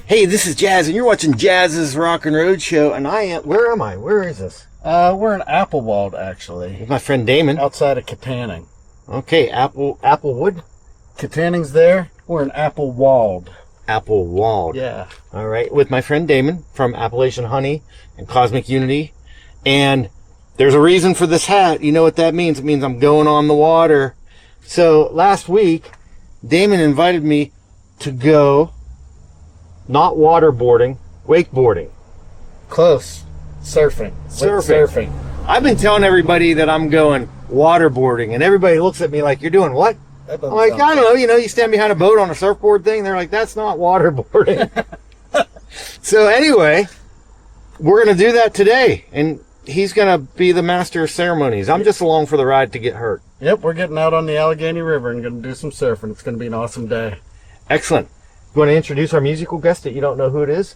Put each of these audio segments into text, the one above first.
Hey, this is Jazz, and you're watching Jazz's Rockin Roadshow, and I am... Where am I? Where is this? We're in Applewald, actually. With my friend Damon. Outside of Katanning. Okay, Applewood? Katanning's there. We're in Applewald. Applewald. Yeah. All right, with my friend Damon from Appalachian Honey and Cosmic Unity. And there's a reason for this hat. You know what that means? It means I'm going on the water. So last week, Damon invited me to go... not waterboarding, wakeboarding. Close. Surfing. Surfing. I've been telling everybody that I'm going waterboarding, and everybody looks at me like, you're doing what? I'm like, I don't know, you stand behind a boat on a surfboard thing. They're like, that's not waterboarding. So anyway, we're going to do that today, and he's going to be the master of ceremonies. I'm just along for the ride to get hurt. Yep, we're getting out on the Allegheny River and going to do some surfing. It's going to be an awesome day. Excellent. You want to introduce our musical guest that you don't know who it is?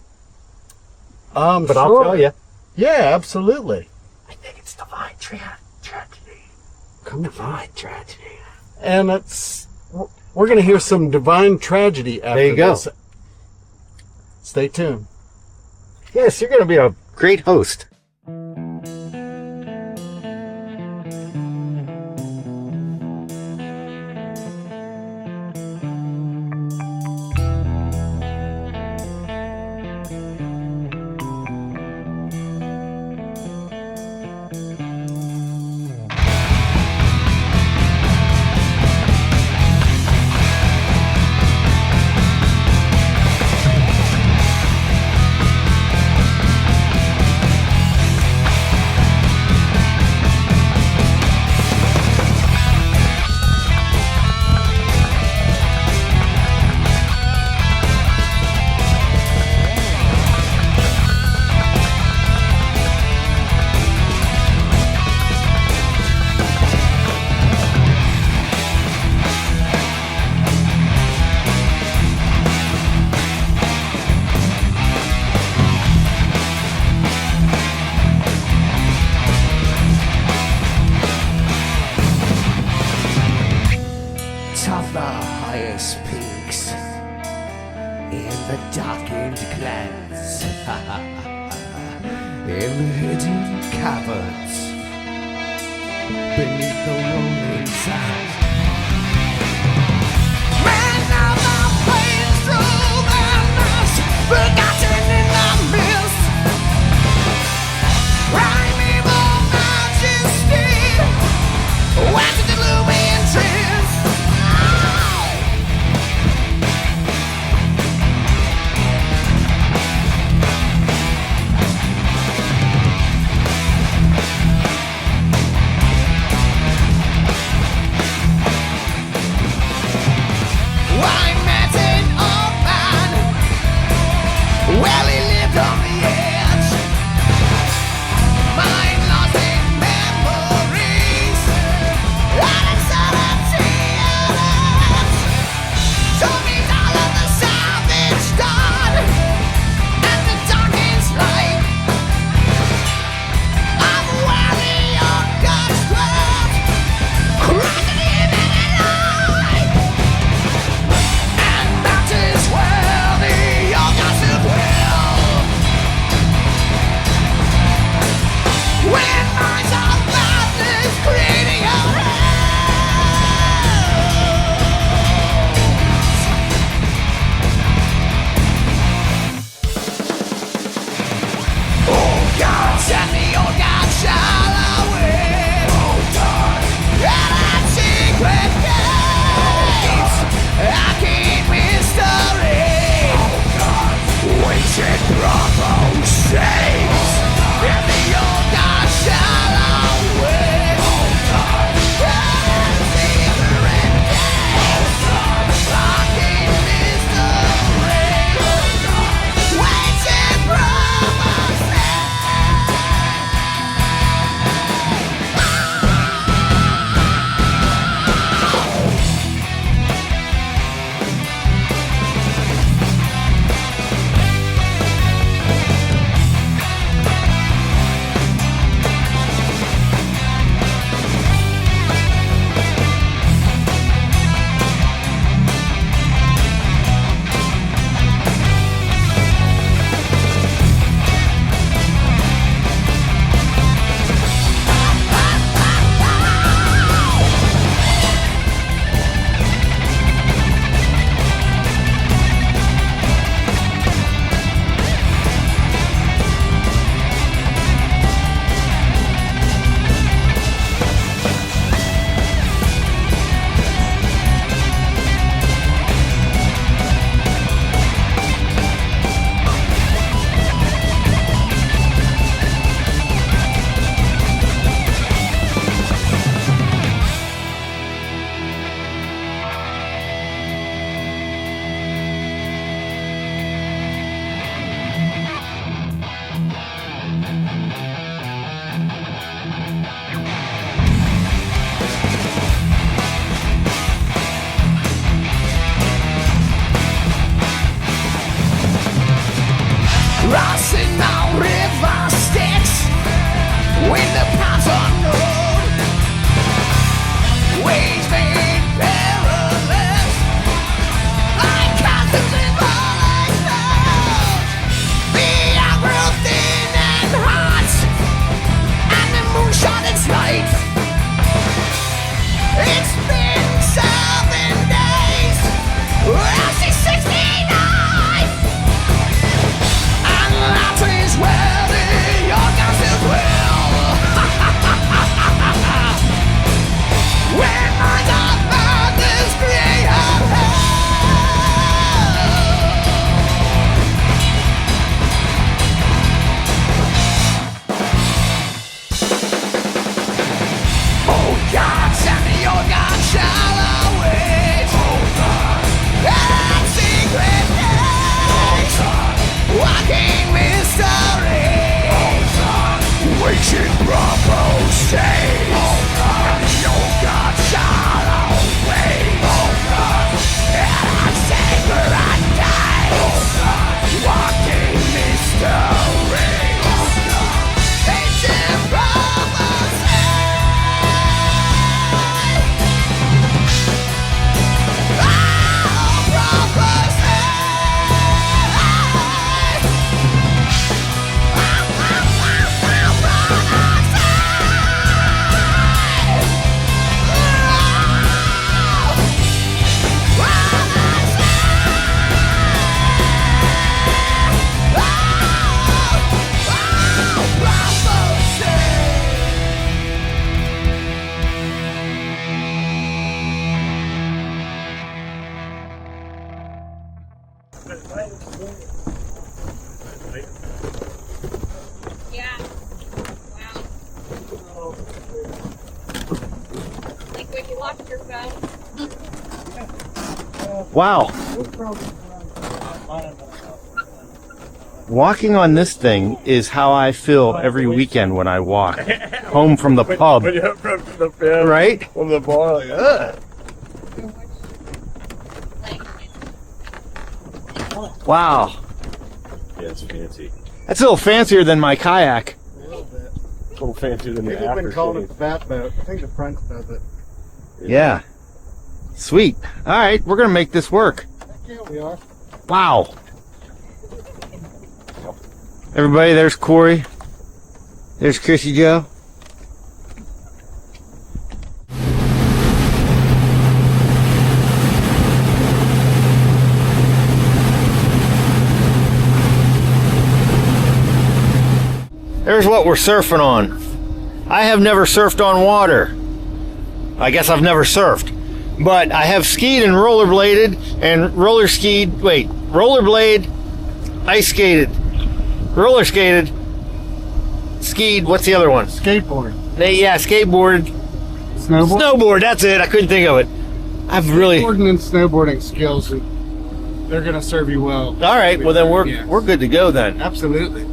But sure. I'll tell you. Yeah, absolutely. I think it's Divine Tragedy. Divine Tragedy. And we're going to hear some Divine Tragedy after there you go. this. Stay tuned. Yes, you're going to be a great host. When minds are found, this create a hell. Oh God, send me your God, shallow ways. Oh God, and secret days. Walking mystery. Oh God, waiting Bravo stage. Oh God, your God, shallow ways. Oh God, and secret days. Oh God, walking mystery. Oh God, ancient Bravo Yeah. Wow. Like when you lost your phone. Wow. Walking on this thing is how I feel every weekend when I walk home from the pub. When you're from the bed, Right? from the bar, like, ugh. Wow. Yeah, it's fancy. That's a little fancier than my kayak. A little fancier than the People have been calling it after. the fat boat. I think the French does it. Yeah. Sweet. All right, we're going to make this work. Yeah, we are. Wow. Everybody, there's Corey. There's Chrissy Joe. There's what we're surfing on. I have never surfed on water. I guess I've never surfed. But I have skied and rollerbladed and rollerblade, ice skated, roller skated, skied, what's the other one? Skateboard. Yeah, skateboard, Snowboard. snowboard, that's it. I couldn't think of it. I've really... Skateboarding and snowboarding skills, they're going to serve you well. All right, well then Yeah. we're good to go then. Absolutely.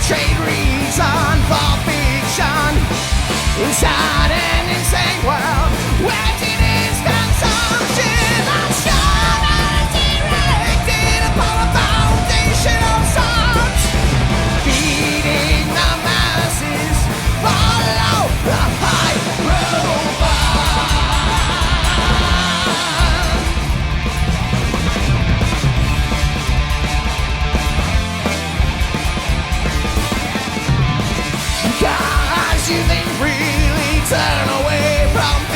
trade reason for fiction inside an insane world where teenage consumption of showers erected upon a foundation of songs, feeding the masses. Follow the high robot. Guys, you think really turn away from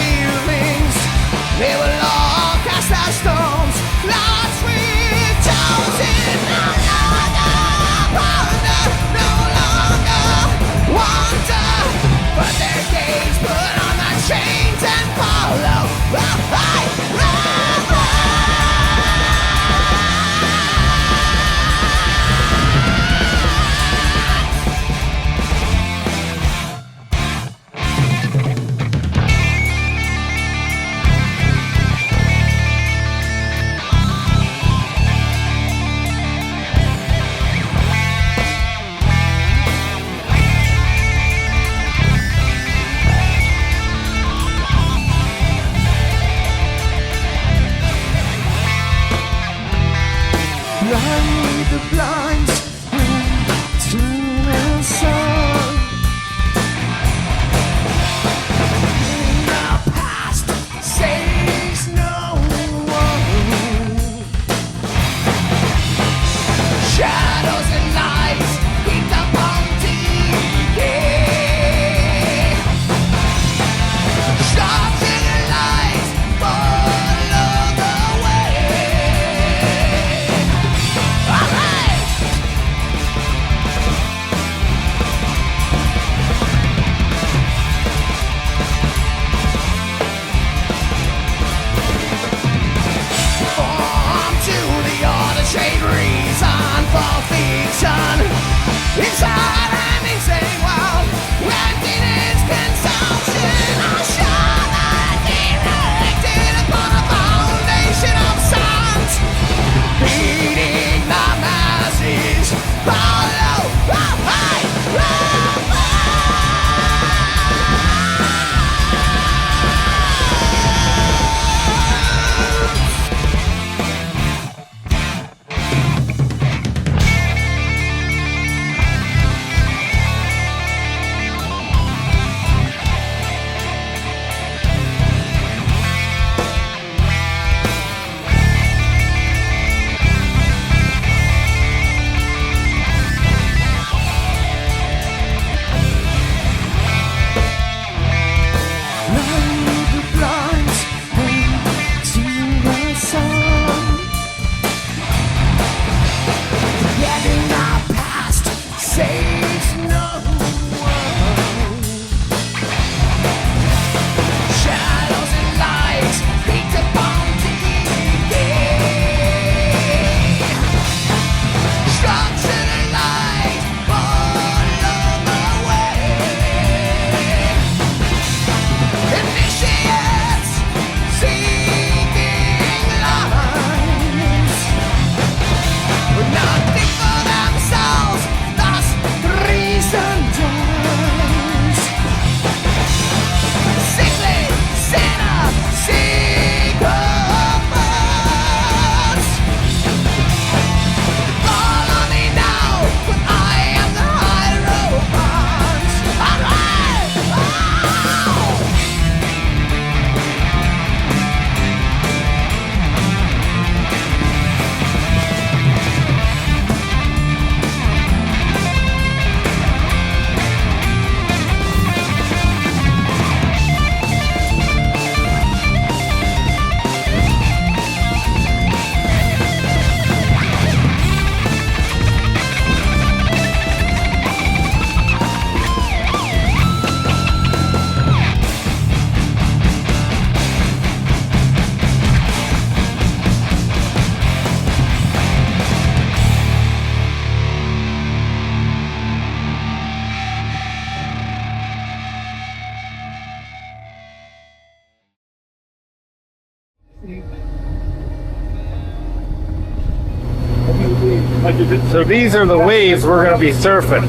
So these are the waves we're going to be surfing.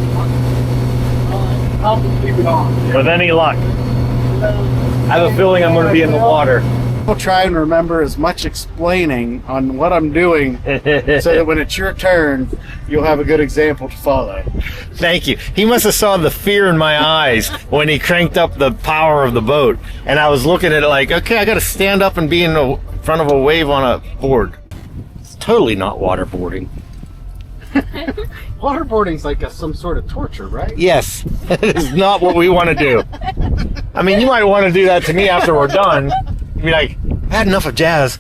With any luck. I have a feeling I'm going to be in the water. I'll try and remember as much explaining on what I'm doing so that when it's your turn, you'll have a good example to follow. Thank you. He must have saw the fear in my eyes when he cranked up the power of the boat. And I was looking at it like, okay, I got to stand up and be in the front of a wave on a board. It's totally not waterboarding. Waterboarding's like some sort of torture, right? Yes, it is not what we want to do. I mean, you might want to do that to me after we're done. Be like, I had enough of jazz.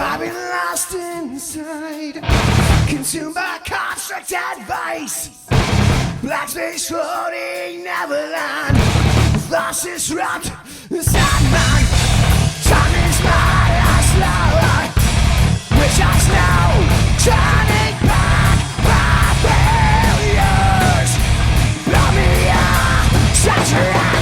I've been lost inside, consumed by constructed vice. Black space floating Neverland, thoughts disrupt inside mine. Time is my last hour, which I know, turning back my failures. Blow me up, saturate.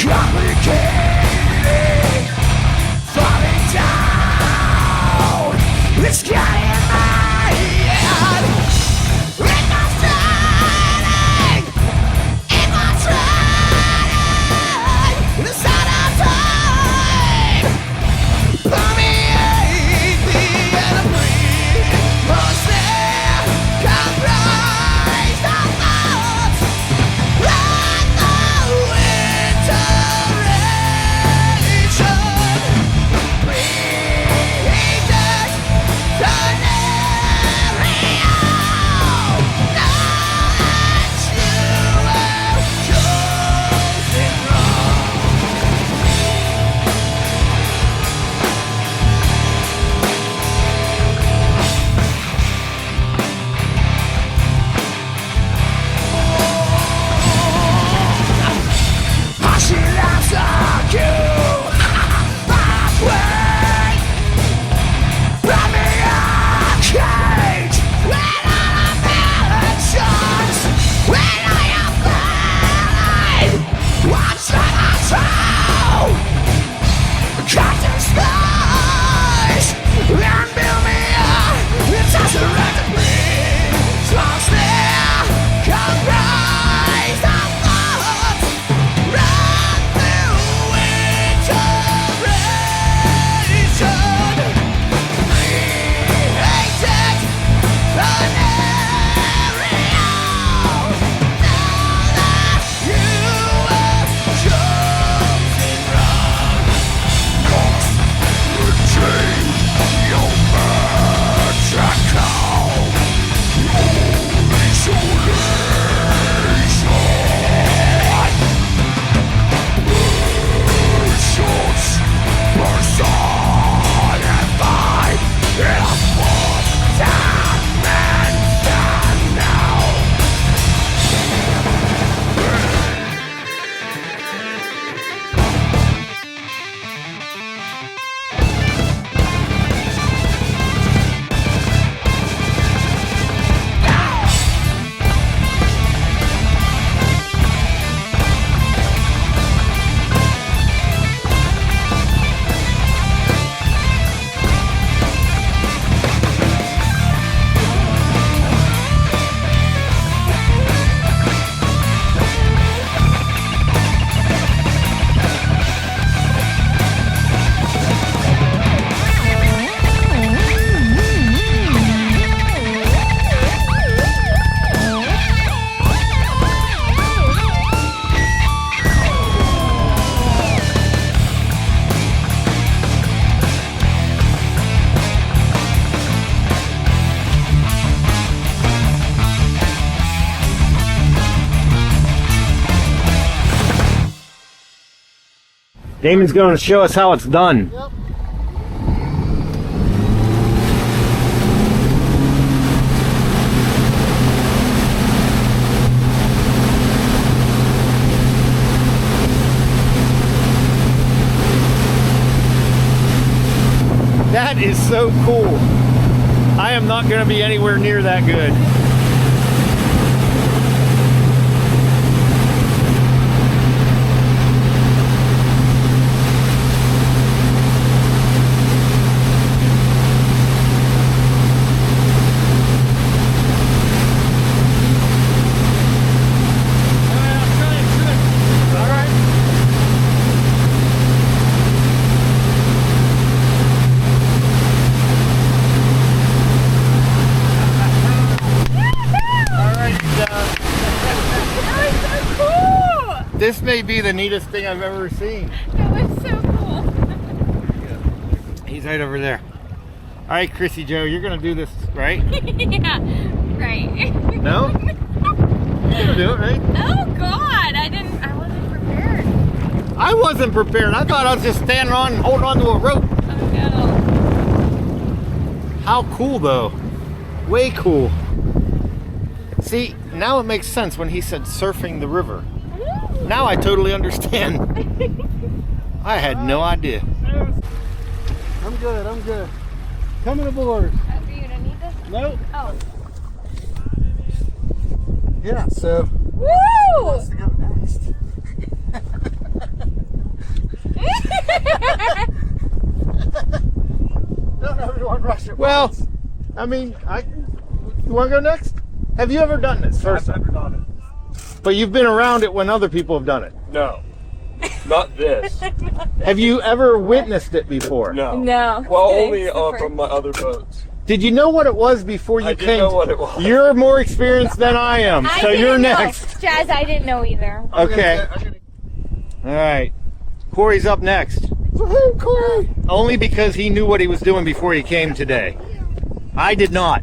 Complicated, falling down. It's getting Damon's going to show us how it's done. Yep. That is so cool. I am not going to be anywhere near that good. This may be the neatest thing I've ever seen. That was so cool. He's right over there. All right, Chrissy Joe, you're gonna do this, right? Yeah, right. No? You're gonna do it, right? Oh God, I wasn't prepared. I wasn't prepared. I thought I was just standing on and holding on to a rope. Oh no. How cool though. Way cool. See, now it makes sense when he said surfing the river. Now I totally understand. I had no idea. I'm good. I'm good. Coming aboard. Oh, you don't need this? Nope. Oh. Yeah. So. Woo! Let's go next. Don't everyone rush it. Well, once. I mean, you want to go next? Have you ever done this? First I've never done it. But you've been around it when other people have done it. No. Not this. Have you ever witnessed it before? No. No. Well, Thanks, only the first- from my other boats. Did you know what it was before you I came? didn't know what it was. You're more experienced than I am, I so didn't you're know. next. Jazz, I didn't know either. Okay. All right. Corey's up next. Woohoo, Corey! Only because he knew what he was doing before he came today. I did not.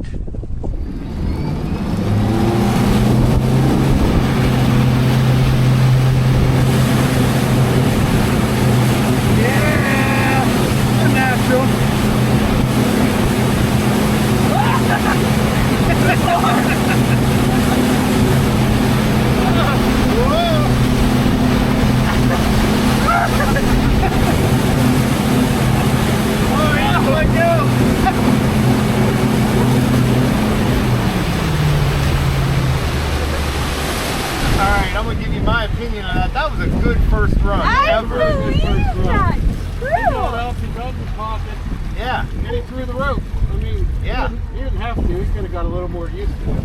Alright, I'm gonna give you my opinion on that. That was a good first run. I ever. believe that. He got his pocket, Yeah. getting through the rope. I mean, Yeah. he didn't have to. He could have got a little more used to it.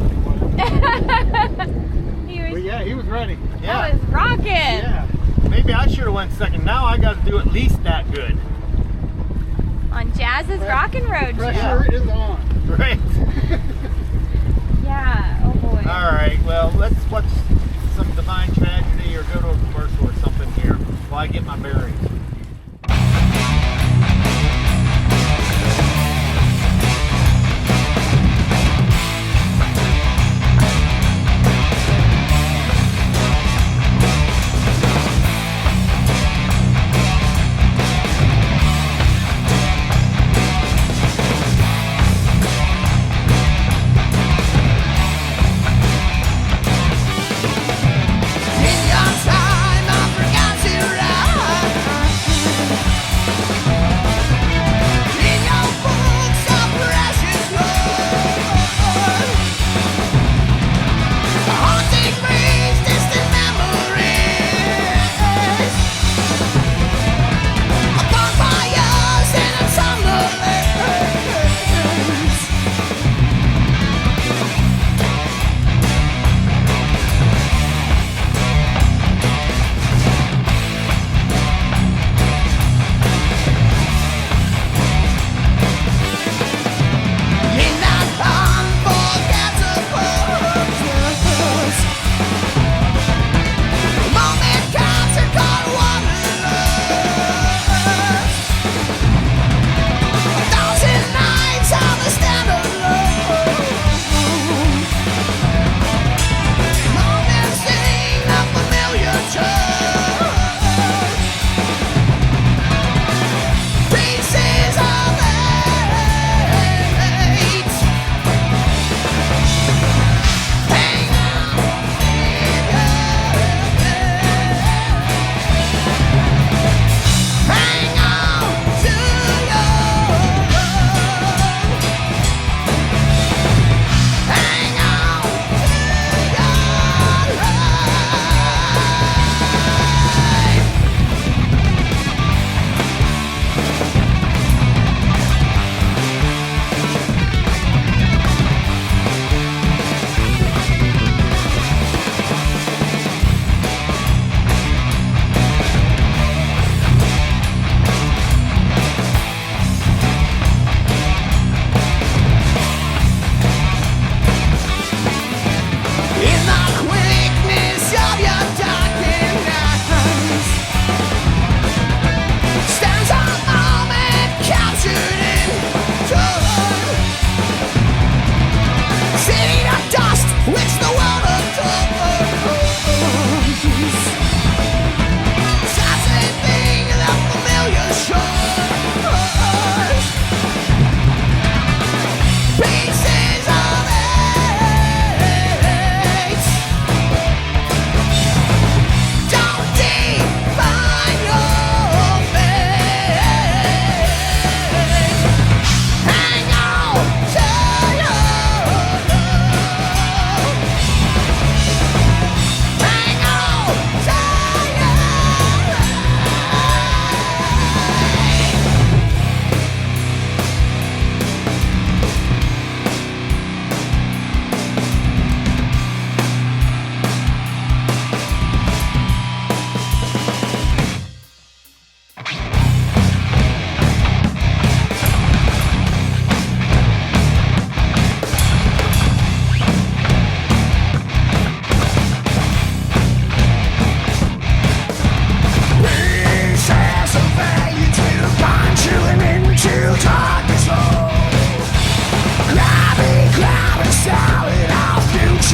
He was, But yeah, he was ready. Yeah. that was rocking. Yeah. Maybe I should have went second. Now I got to do at least that good. On Jazz's Rockin Roadshow. Pressure is on. Right. Yeah, oh boy. Alright, well, let's watch some Divine Tragedy or go to a commercial or something here while I get my bearings.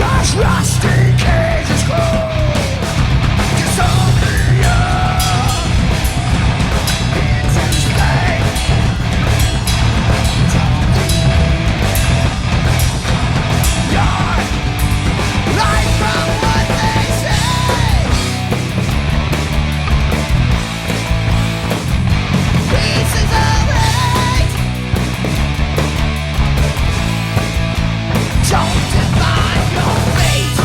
Just rusty cages closed. Insomnia into space. Your life from what they say. Pieces of hate. Don't define your fate.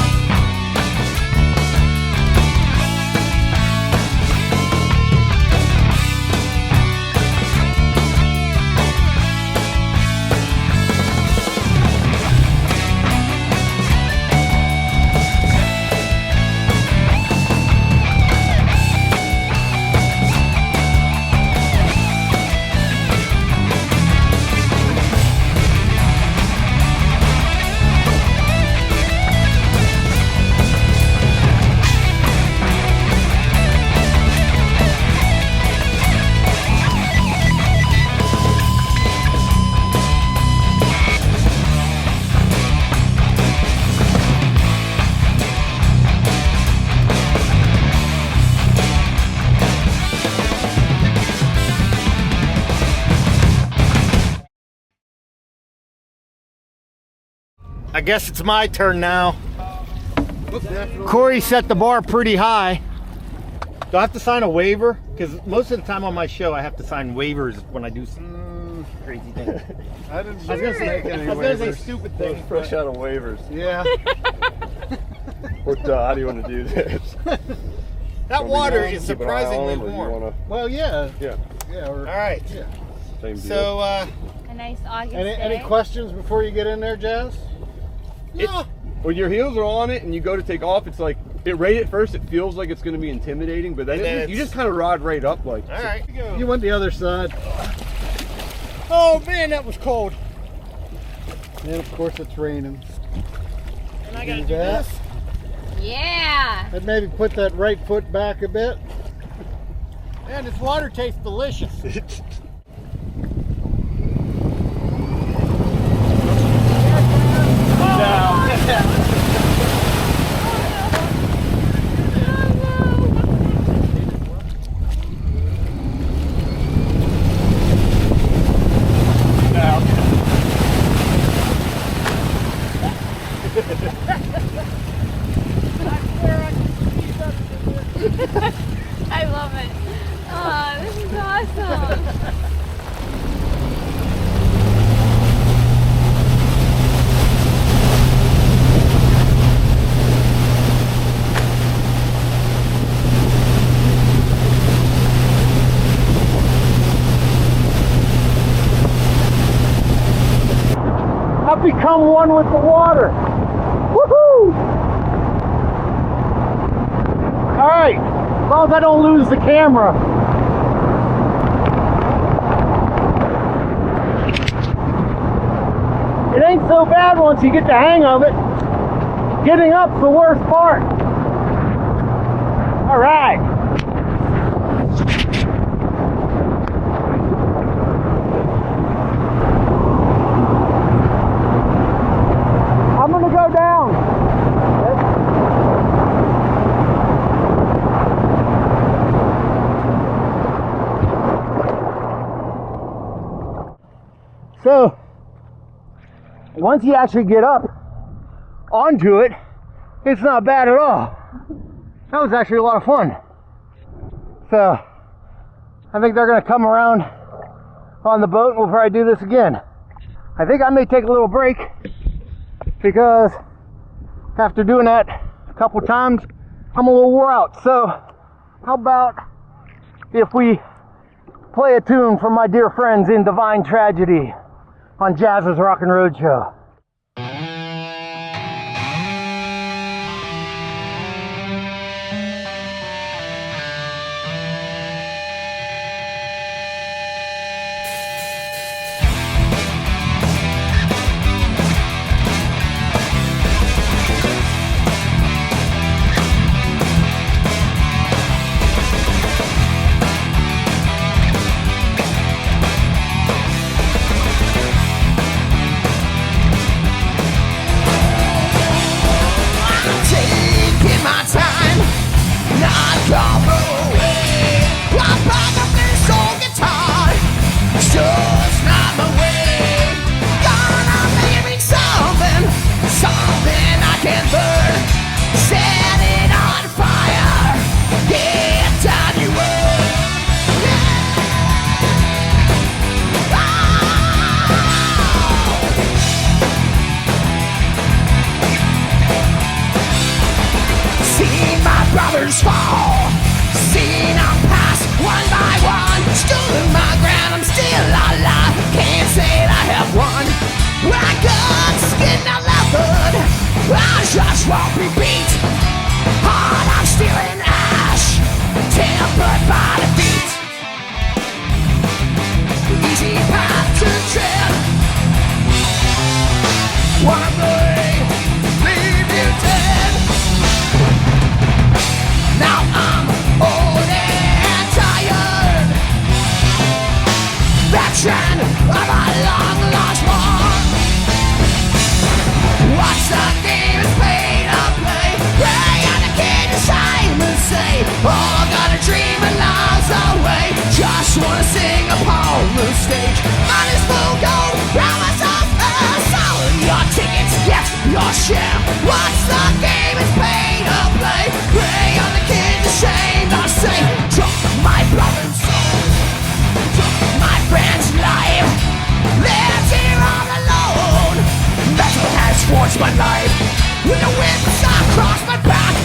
I guess it's my turn now. Corey set the bar pretty high. Do I have to sign a waiver? Because most of the time on my show, I have to sign waivers when I do some crazy things. I didn't I was gonna say, make any I was gonna say waivers. stupid things. Fresh out of waivers. Yeah. What, how do you want to do this? That water Keep is an eye surprisingly on 'em, or you warm. wanna- Well, yeah. Yeah, Yeah. All right. Yeah. same deal. So, A nice August Any day. questions before you get in there, Jazz? no. When your heels are on it and you go to take off, it's like, right at first it feels like it's going to be intimidating, but then, And then you it's- just kind of ride right up like. All right. You went the other side. Oh man, that was cold. And of course it's raining. And I gotta Do do that. this. Yeah. And maybe put that right foot back a bit. Man, this water tastes delicious. I love it. Oh, this is awesome. I've become one with the water. Woohoo! All right, as long as I don't lose the camera. It ain't so bad once you get the hang of it. Getting up's the worst part. All right. I'm gonna go down. So, once you actually get up onto it, it's not bad at all. That was actually a lot of fun. So, I think they're gonna come around on the boat and we'll probably do this again. I think I may take a little break because after doing that a couple times, I'm a little wore out. So, how about if we play a tune from my dear friends in Divine Tragedy on Jazz's Rockin' Roadshow? boulders fall. Seen them pass one by one, stolen my ground, I'm still alive. Can't say that I have won. When I got skin and leathered, I just won't be beat. Heart I'm still in ash, tempered by defeat. The easy path to tread, wanna leave you dead. Now I'm old and tired, veteran of a long lost war. What's the game is paid to play? Pray on the kid to Simon say, all I got a dream and lies away. Just wanna sing upon the stage. Money's full gold, round myself a solid. Your tickets, yes, your share. What's the game is paid to play? Pray on the kid to shame to say, drunk my blood and soul, drunk my friend's life. Lives here all alone. Metal has forged my life. When the winds across my back,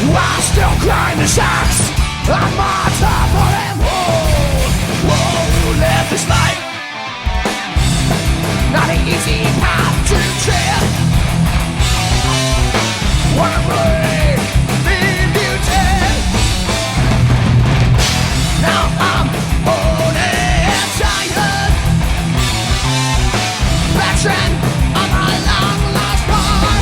I still grind the sacks. I'm martyr for them. Whoa, who live this life? Not an easy path to tread. Wanna leave you dead. Now I'm old and tired, veteran of a long lost war.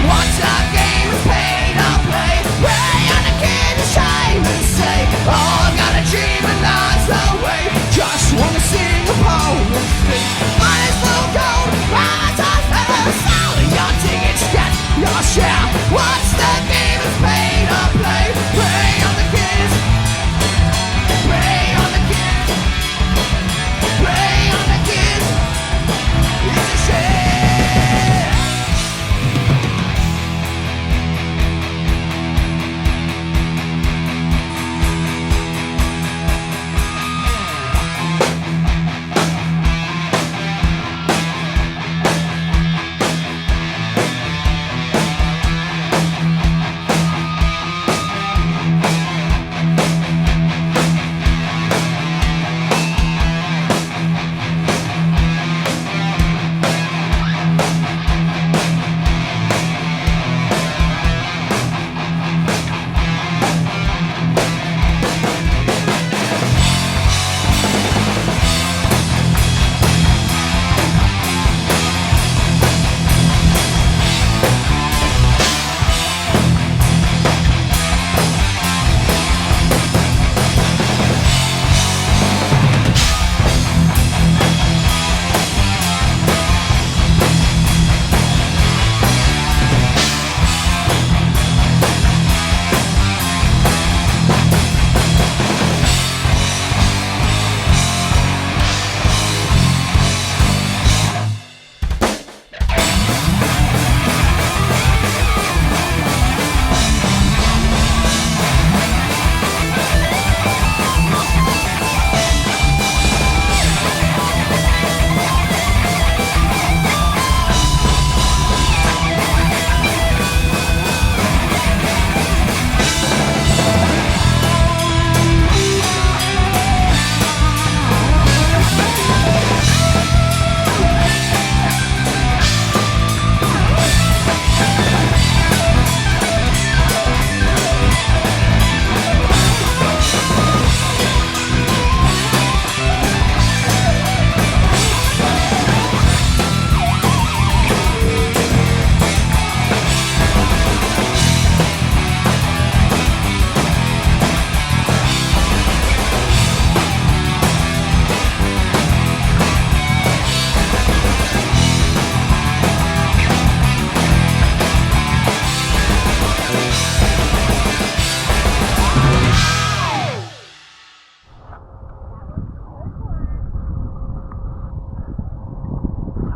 Once a game is paid to play, pray on the kid to shame and say, oh, I've got a dream and lies away. Just wanna sing upon the stage. Money's full gold, rise up and sell your tickets, get your share. What's the game is paid to play? Pray on the kids, pray on the kids, pray on the kids. It's a shame.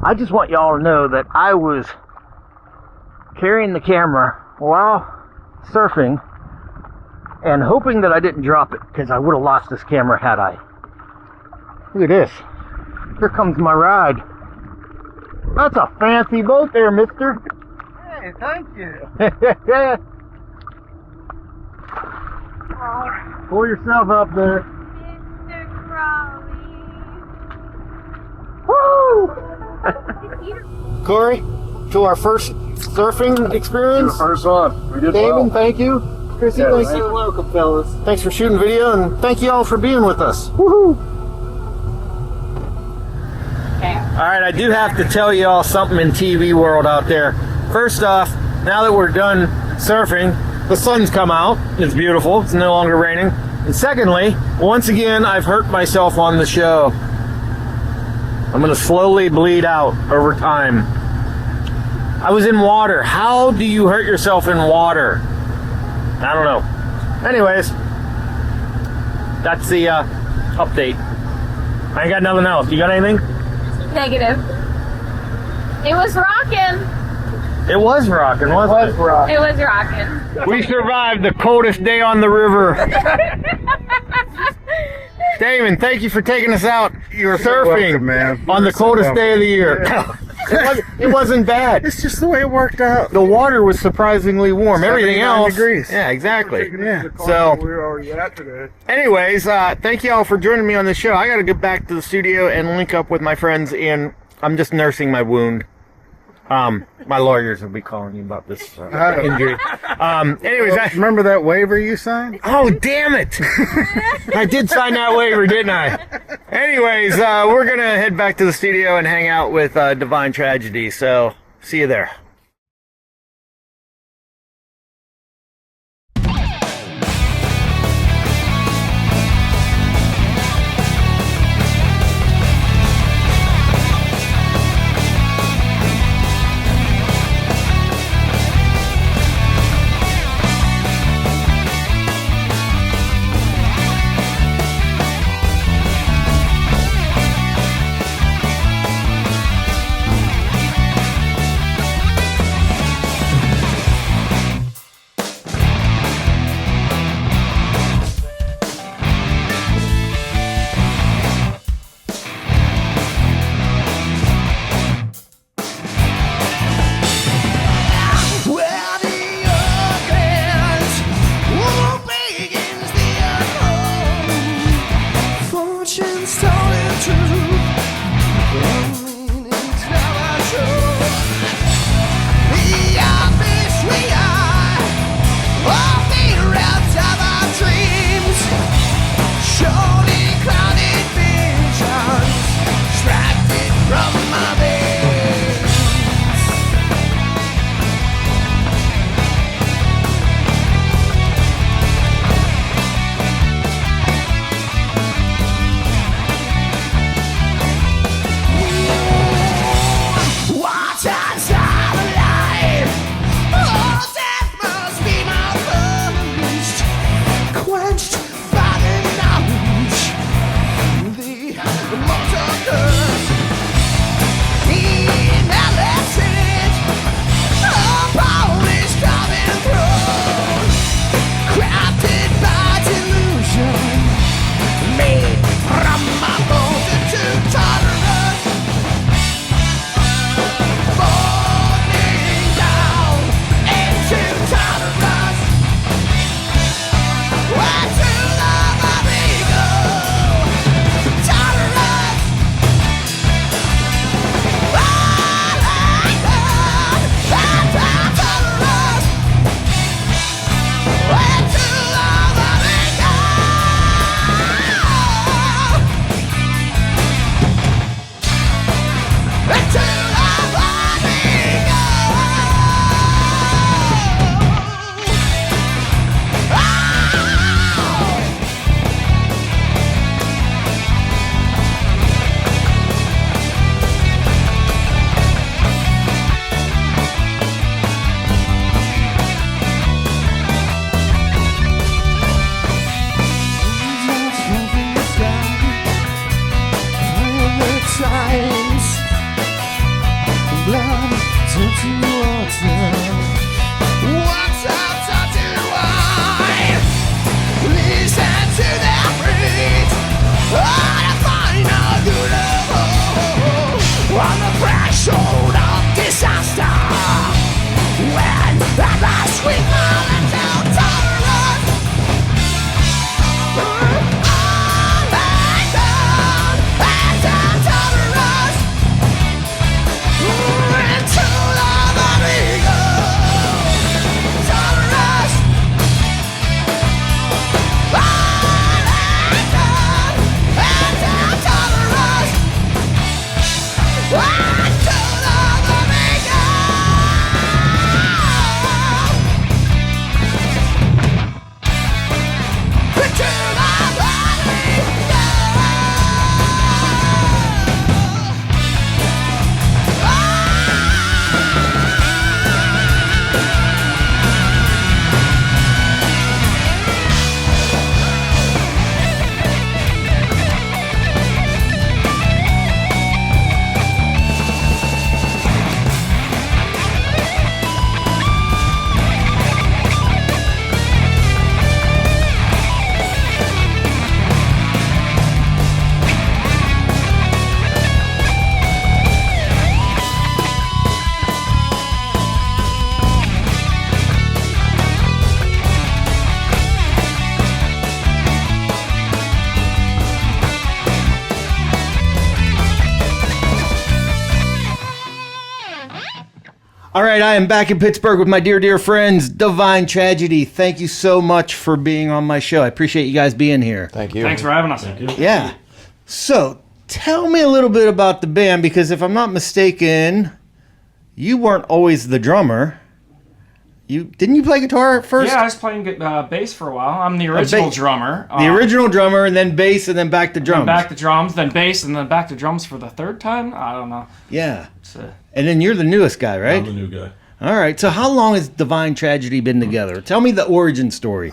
I just want y'all to know that I was carrying the camera while surfing and hoping that I didn't drop it, because I would have lost this camera had I. Look at this. Here comes my ride. That's a fancy boat there, mister. Hey, thank you. Pull yourself up there. Mr. Crowley. Woo! Corey, to our first surfing experience. First one. We did Damon, thank you. Chrissy, thank you. You're welcome, fellas. Thanks for shooting video, and thank you all for being with us. Woohoo! All right, I do have to tell you all something in TV world out there. First off, now that we're done surfing, the sun's come out. It's beautiful. It's no longer raining. And secondly, once again, I've hurt myself on the show. I'm going to slowly bleed out over time. I was in water. How do you hurt yourself in water? I don't know. Anyways, that's the update. I ain't got nothing else. You got anything? Negative. It was rocking. It was rocking, wasn't it? It was rocking. We survived the coldest day on the river. Damon, thank you for taking us out. You were surfing, welcome, man. on the coldest day of the year. It wasn't bad. It's just the way it worked out. The water was surprisingly warm. Everything 79 else, degrees. yeah, exactly. Yeah. So, We're already at today. anyways, thank you all for joining me on the show. I got to get back to the studio and link up with my friends in. I'm just nursing my wound. My lawyers will be calling you about this injury. Anyways, Remember that waiver you signed? oh, damn it! I did sign that waiver, didn't I? Anyways, we're going to head back to the studio and hang out with Divine Tragedy. So, see you there. All right, I am back in Pittsburgh with my dear friends, Divine Tragedy. Thank you so much for being on my show. I appreciate you guys being here. Thank you. Thanks for having us. Yeah. So, tell me a little bit about the band, because if I'm not mistaken, you weren't always the drummer. Didn't you play guitar at first? Yeah, I was playing bass for a while. I'm the original drummer. The original drummer, and then bass, and then back to drums. Back to drums, then bass, and then back to drums for the third time? I don't know. Yeah. And then you're the newest guy, right? I'm the new guy. All right. So how long has Divine Tragedy been together? Tell me the origin story.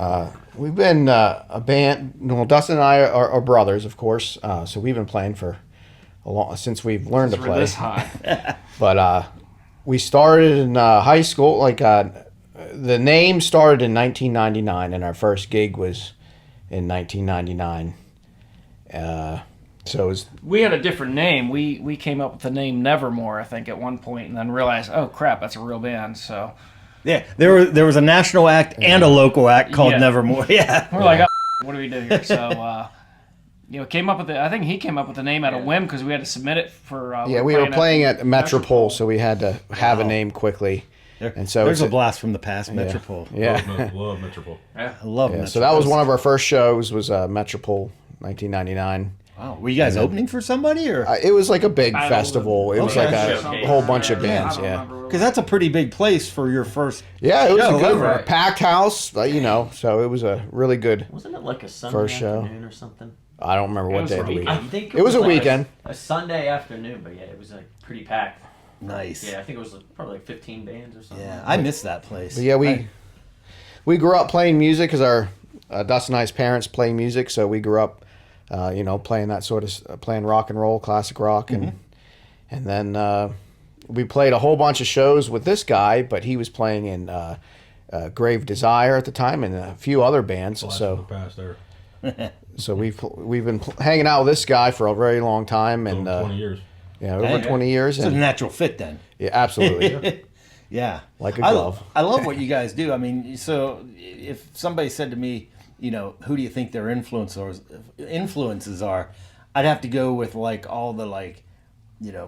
We've been a band. Well, Dustin and I are brothers, of course. So we've been playing for since we've learned to We're play. this high. But we started in high school. The name started in 1999, and our first gig was in 1999. So it was, We had a different name. We came up with the name Nevermore, I think, at one point, and then realized, oh crap, that's a real band. So Yeah, there was a national act and a local act called Yeah. Nevermore. Yeah. we're like, oh, what do we do here? So came up with I think he came up with the name out of whim because we had to submit it for. we were playing at Metropole, so we had to have a name quickly. And so There's it's a blast from the past, Metropole. Yeah. Love Metropole. I love Yeah, Metropole. so that was one of our first shows. Was Metropole, 1999. Wow. Were you guys opening for somebody, or? It was like a big festival. It was Okay. like a Showcase. whole bunch of Yeah, bands. I don't Yeah. remember. Because that's a pretty big place for your first. Yeah, it was show a good ever. packed house. So it was a really good. Wasn't it like a Sunday First show. afternoon or something? I don't remember what was day of the a week. I think It was a like weekend. A Sunday afternoon, but yeah, it was like pretty packed. Nice. Yeah, I think it was probably like 15 bands or something. Yeah, I miss that place. But yeah, we grew up playing music because our Dustin and I's parents play music, so we grew up, playing that sort of playing rock and roll, classic rock, and then we played a whole bunch of shows with this guy, but he was playing in Grave Desire at the time and a few other bands. Blast So from the past there. so we've been hanging out with this guy for a very long time, and Over 20 years. yeah, over 20 years. It's a And, natural fit then. yeah, absolutely. Yeah. Like a I glove. I love what you guys do. I mean, so if somebody said to me, who do you think their influences are, I'd have to go with like all the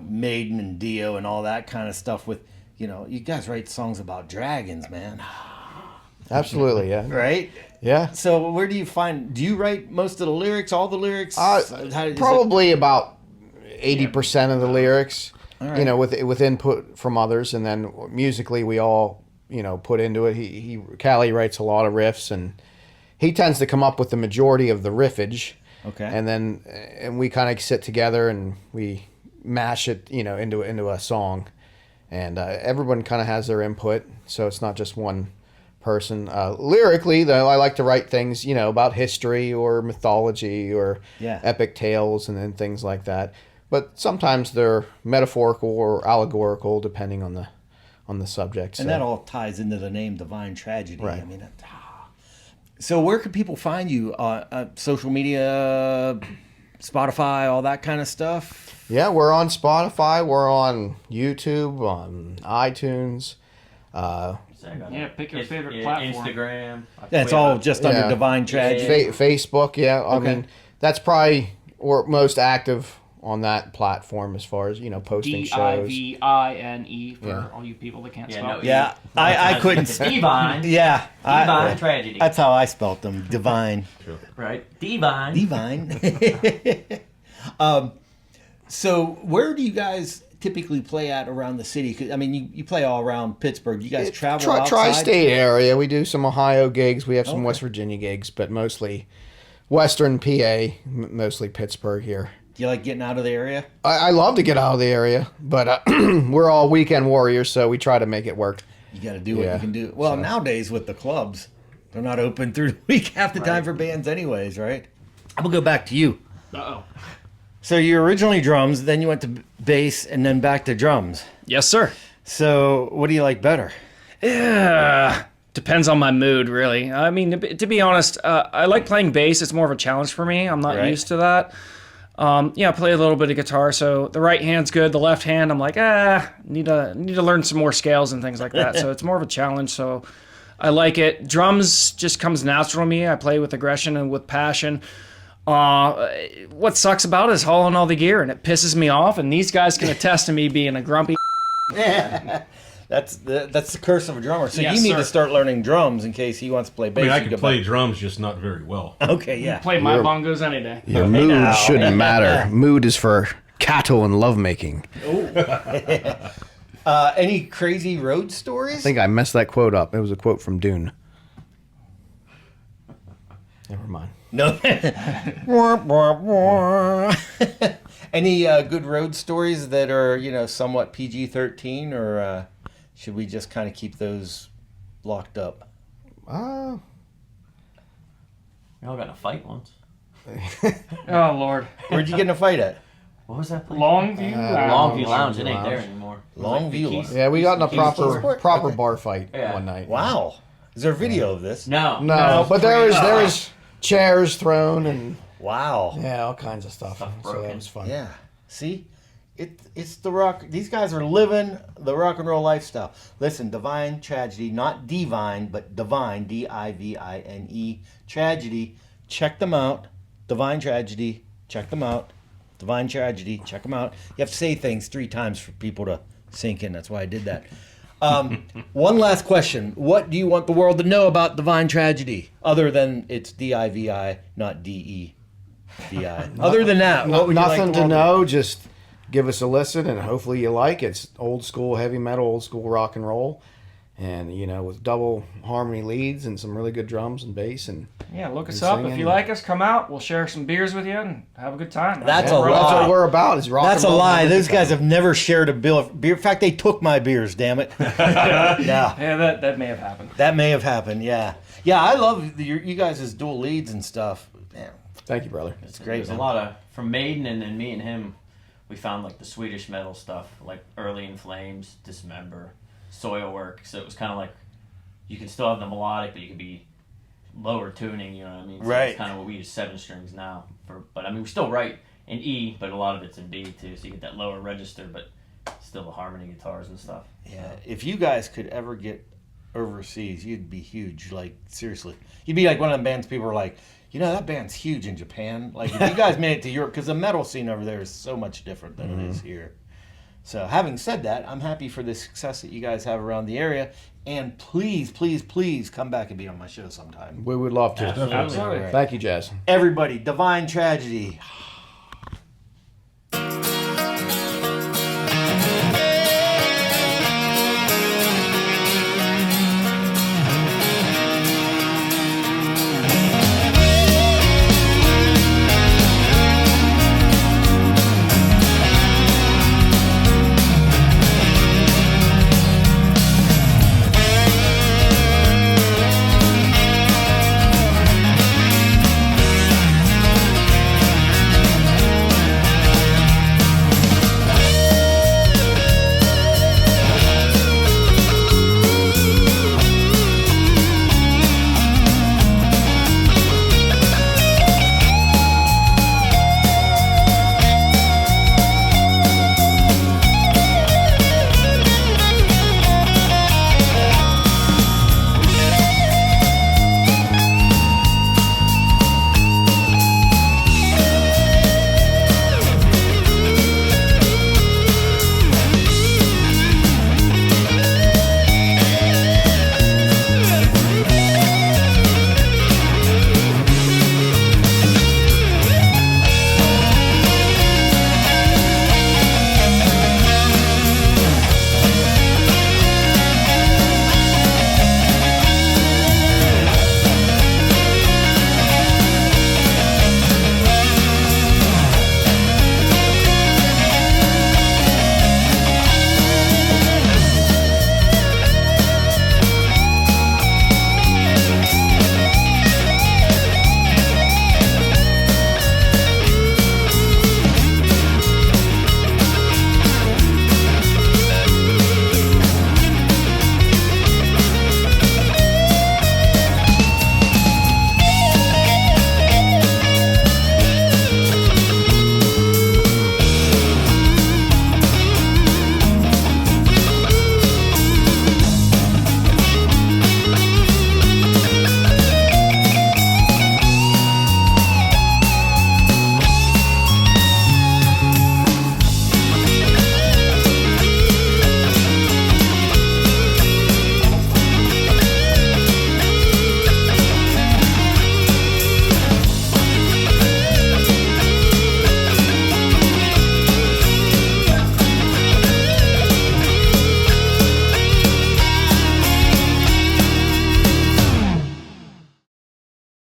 Maiden and Dio and all that kind of stuff with, you guys write songs about dragons, man. Absolutely, yeah. Right? Yeah. So where do you write most of the lyrics, all the lyrics? How- is it- Probably about 80% of the lyrics, right. with input from others, and then musically we all, put into it. Callie writes a lot of riffs, and he tends to come up with the majority of the riffage. Okay. And we kind of sit together and we mash it, into a song, and everyone kind of has their input, so it's not just one person. Lyrically, though, I like to write things, about history or mythology or epic tales and then things like that. But sometimes they're metaphorical or allegorical, depending on the subject. And that all ties into the name Divine Tragedy. Right. I mean, so where can people find you? Social media, Spotify, all that kind of stuff? Yeah, we're on Spotify. We're on YouTube, on iTunes. Yeah, pick your favorite platform. Instagram. Yeah, it's all just under Divine Tragedy. Facebook, yeah. I Okay. mean, that's probably we're most active on that platform as far as, posting shows. Divine for Yeah. all you people that can't Yeah, spell. no, Yeah, I couldn't. Divine. Yeah, Divine Tragedy. That's how I spelt them. Divine. Right. Divine. Divine. So where do you guys typically play at around the city? 'Cause, I mean, you play all around Pittsburgh. You guys travel outside? Tri-state area. We do some Ohio gigs. We have some West Virginia gigs, but mostly Western PA, mostly Pittsburgh here. Do you like getting out of the area? I love to get out of the area, but we're all weekend warriors, so we try to make it work. You got to do what you can do. Well, nowadays with the clubs, they're not open through the week half the time for bands anyways, right? I'm going to go back to you. Uh-oh. So you're originally drums, then you went to bass, and then back to drums. Yes, sir. So what do you like better? Yeah, depends on my mood, really. I mean, to be honest, I like playing bass. It's more of a challenge for me. I'm not used to that. I play a little bit of guitar, so the right hand's good. The left hand, I'm like, need to learn some more scales and things like that. So it's more of a challenge. So I like it. Drums just comes natural to me. I play with aggression and with passion. What sucks about it is hauling all the gear, and it pisses me off. And these guys can attest to me being a grumpy. That's the curse of a drummer. So Yes, you need sir. to start learning drums in case he wants to play I bass. mean, I You can go play back. drums, just not very well. Okay, yeah. Play my bongos any day. Your mood shouldn't matter. Mood is for cattle and lovemaking. Any crazy road stories? I think I messed that quote up. It was a quote from Dune. Never mind. No. Any good road stories that are, somewhat PG-13, or should we just kind of keep those locked up? We all got in a fight once. Oh Lord. Where'd you get in a fight at? What was that place? Longview. Longview Lounge. It ain't there anymore. Longview Keys- Yeah, we got in a Kingsport? proper Okay. bar fight Yeah. one night. Wow. Is there a video of this? No. No, but there was chairs thrown and Wow. all kinds of stuff. Stuff So that broken. was fun. Yeah. See? It's the rock. These guys are living the rock and roll lifestyle. Listen, Divine Tragedy, not divine, but divine, Divine, Tragedy. Check them out. Divine Tragedy. Check them out. Divine Tragedy. Check them out. You have to say things 3 times for people to sink in. That's why I did that. One last question. What do you want the world to know about Divine Tragedy? Other than it's Divi, not Devi. Other than that, what would you like Nothing the to world know. Just give us a listen, and hopefully you like it. It's old school heavy metal, old school rock and roll, and with double harmony leads and some really good drums and bass. And Yeah, look us And up. If singing. you like us, come out. We'll share some beers with you and have a good time. That's yeah, a that's lie. what we're about. Is rock. That's a and roll lie. and Those good guys time. have never shared a bill of beer. In fact, they took my beers, damn it. Yeah. Yeah, that may have happened. That may have happened, yeah. Yeah, I love you guys' dual leads and stuff. Man, Thank you, brother. it's great. There's a man. lot of from Maiden and then me and him. We found like the Swedish metal stuff, like Early in Flames, Dismember, Soilwork. So it was kind of like you can still have the melodic, but you could be lower tuning. You know what I mean? So Right. It's kind of what we use 7 strings now but I mean we still write in E, but a lot of it's in B too. So you get that lower register, but still the harmony guitars and stuff. Yeah, if you guys could ever get overseas, you'd be huge. Like, seriously. You'd be like one of them bands people are like, that band's huge in Japan. Like, if you guys made it to Europe, because the metal scene over there is so much different than it is here. So, having said that, I'm happy for the success that you guys have around the area. And please, please, please come back and be on my show sometime. We would love to. Absolutely. Absolutely. Thank you, Jazz. Everybody, Divine Tragedy.